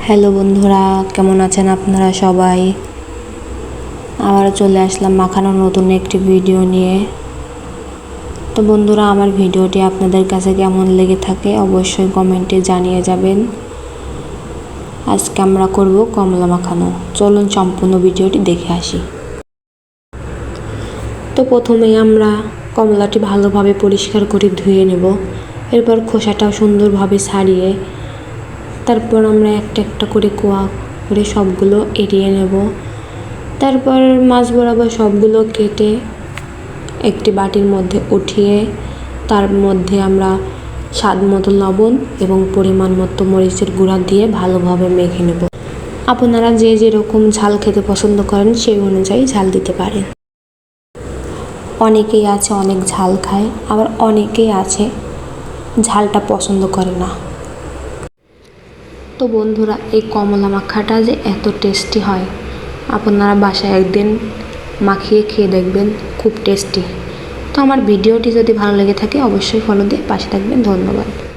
Hello বন্ধুরা, কেমন আছেন আপনারা সবাই? আবারও চলে আসলাম মাখানোর নতুন একটি ভিডিও নিয়ে। তো বন্ধুরা, আমার ভিডিওটি আপনাদের কাছে কেমন লেগে থাকে অবশ্যই কমেন্টে জানিয়ে যাবেন। আজকে আমরা করব কমলা মাখানো। চলুন সম্পূর্ণ ভিডিওটি দেখে আসি। তো প্রথমেই আমরা কমলাটি ভালোভাবে পরিষ্কার করে ধুয়ে নেব। এরপর খোসাটাও সুন্দরভাবে ছাড়িয়ে তারপর আমরা একটা একটা করে কোয়া করে সবগুলো এড়িয়ে নেব। তারপর মাছ বরাবর সবগুলো কেটে একটি বাটির মধ্যে উঠিয়ে তার মধ্যে আমরা স্বাদ মতো লবণ এবং পরিমাণ মতো মরিচের গুঁড়া দিয়ে ভালোভাবে মেখে নেব। আপনারা যে যেরকম ঝাল খেতে পছন্দ করেন সেই অনুযায়ী ঝাল দিতে পারেন। অনেকেই আছে অনেক ঝাল খায়, আবার অনেকেই আছে ঝালটা পছন্দ করে না। তো বন্ধুরা, এই কমলা মাখাটা যে এত টেস্টি হয়, আপনারা বাসায় একদিন মাখিয়ে খেয়ে দেখবেন, খুব টেস্টি। তো আমার ভিডিওটি যদি ভালো লেগে থাকে অবশ্যই ফলো দিয়ে পাশে থাকবেন। ধন্যবাদ।